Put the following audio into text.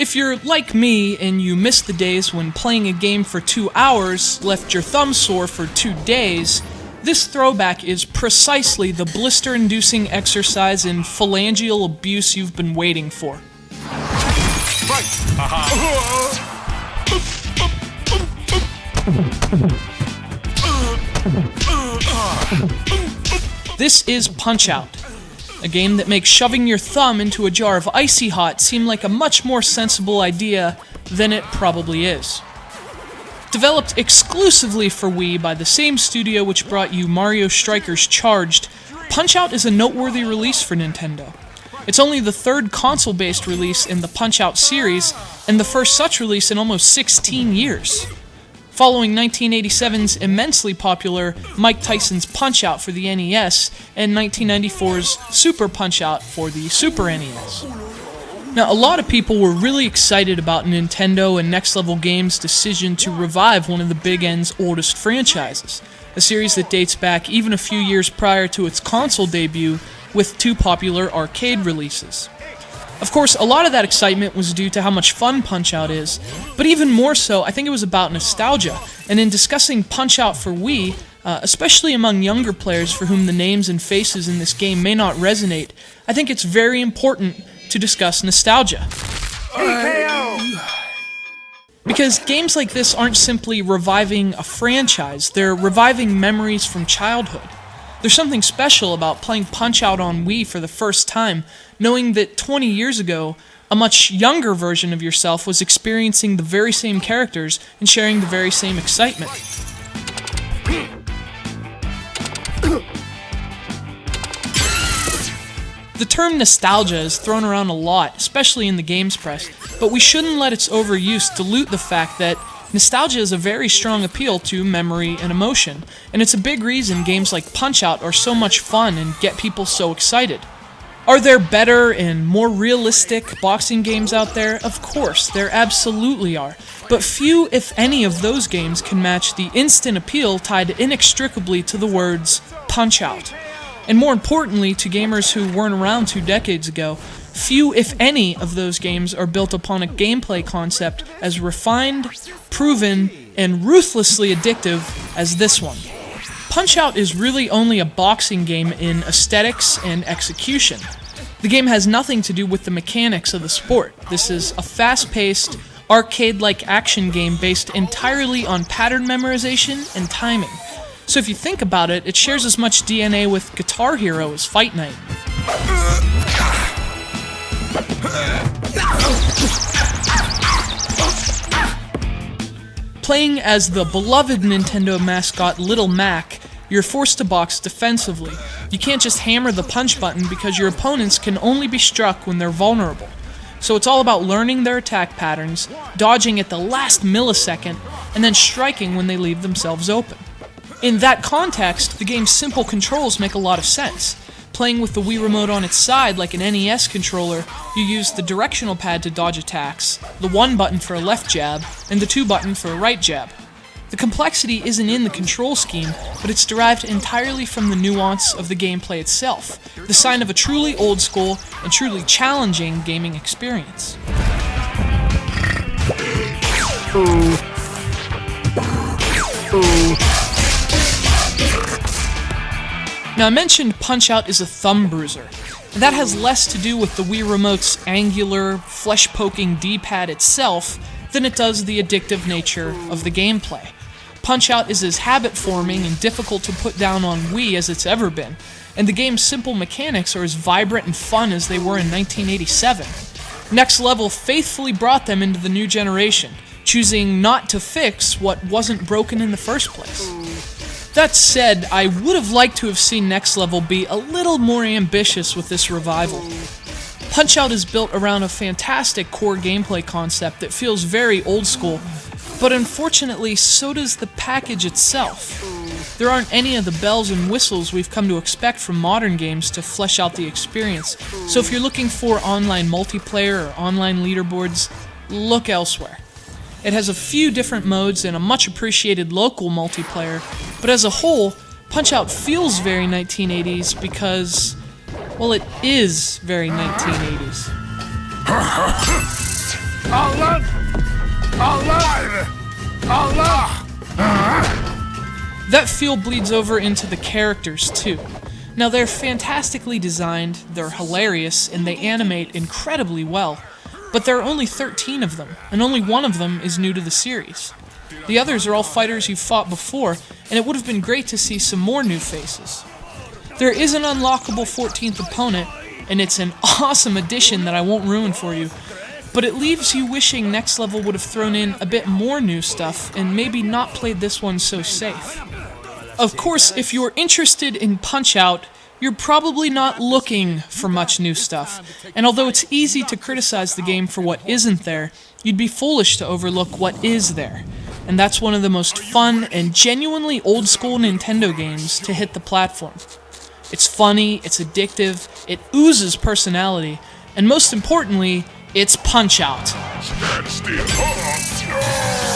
If you're like me and you miss the days when playing a game for 2 hours left your thumb sore for 2 days, this throwback is precisely the blister-inducing exercise in phalangeal abuse you've been waiting for. This is Punch-Out!, a game that makes shoving your thumb into a jar of Icy Hot seem like a much more sensible idea than it probably is. Developed exclusively for Wii by the same studio which brought you Mario Strikers Charged, Punch-Out! Is a noteworthy release for Nintendo. It's only the third console-based release in the Punch-Out! Series, and the first such release in almost 16 years. Following 1987's immensely popular Mike Tyson's Punch-Out! For the NES, and 1994's Super Punch-Out! For the Super NES. Now, a lot of people were really excited about Nintendo and Next Level Games' decision to revive one of the Big N's oldest franchises, a series that dates back even a few years prior to its console debut with 2 popular arcade releases. Of course, a lot of that excitement was due to how much fun Punch-Out! Is, but even more so, I think it was about nostalgia, and in discussing Punch-Out! For Wii, especially among younger players for whom the names and faces in this game may not resonate, I think it's very important to discuss nostalgia. Because games like this aren't simply reviving a franchise, they're reviving memories from childhood. There's something special about playing Punch-Out! On Wii for the first time, knowing that 20 years ago, a much younger version of yourself was experiencing the very same characters and sharing the very same excitement. The term nostalgia is thrown around a lot, especially in the games press, but we shouldn't let its overuse dilute the fact that nostalgia is a very strong appeal to memory and emotion, and it's a big reason games like Punch-Out! Are so much fun and get people so excited. Are there better and more realistic boxing games out there? Of course, there absolutely are, but few, if any, of those games can match the instant appeal tied inextricably to the words Punch-Out!. And more importantly, to gamers who weren't around 2 decades ago, few, if any, of those games are built upon a gameplay concept as refined, proven, and ruthlessly addictive as this one. Punch-Out! Is really only a boxing game in aesthetics and execution. The game has nothing to do with the mechanics of the sport. This is a fast-paced, arcade-like action game based entirely on pattern memorization and timing. So if you think about it, it shares as much DNA with Guitar Hero as Fight Night. Playing as the beloved Nintendo mascot Little Mac, you're forced to box defensively. You can't just hammer the punch button because your opponents can only be struck when they're vulnerable. So it's all about learning their attack patterns, dodging at the last millisecond, and then striking when they leave themselves open. In that context, the game's simple controls make a lot of sense. Playing with the Wii Remote on its side like an NES controller, you use the directional pad to dodge attacks, the 1 button for a left jab, and the 2 button for a right jab. The complexity isn't in the control scheme, but it's derived entirely from the nuance of the gameplay itself, the sign of a truly old school and truly challenging gaming experience. Now, I mentioned Punch-Out! Is a thumb bruiser. That has less to do with the Wii Remote's angular, flesh-poking D-pad itself than it does the addictive nature of the gameplay. Punch-Out! Is as habit-forming and difficult to put down on Wii as it's ever been, and the game's simple mechanics are as vibrant and fun as they were in 1987. Next Level faithfully brought them into the new generation, choosing not to fix what wasn't broken in the first place. That said, I would have liked to have seen Next Level be a little more ambitious with this revival. Punch-Out! Is built around a fantastic core gameplay concept that feels very old school, but unfortunately so does the package itself. There aren't any of the bells and whistles we've come to expect from modern games to flesh out the experience, so if you're looking for online multiplayer or online leaderboards, look elsewhere. It has a few different modes and a much appreciated local multiplayer, but as a whole, Punch-Out! Feels very 1980s because, well, it is very 1980s. That feel bleeds over into the characters, too. Now, they're fantastically designed, they're hilarious, and they animate incredibly well. But there are only 13 of them, and only one of them is new to the series. The others are all fighters you've fought before, and it would have been great to see some more new faces. There is an unlockable 14th opponent, and it's an awesome addition that I won't ruin for you, but it leaves you wishing Next Level would have thrown in a bit more new stuff, and maybe not played this one so safe. Of course, if you're interested in Punch-Out!, you're probably not looking for much new stuff, and although it's easy to criticize the game for what isn't there, you'd be foolish to overlook what is there. And that's one of the most fun and genuinely old-school Nintendo games to hit the platform. It's funny, it's addictive, it oozes personality, and most importantly, it's Punch-Out! Stand still.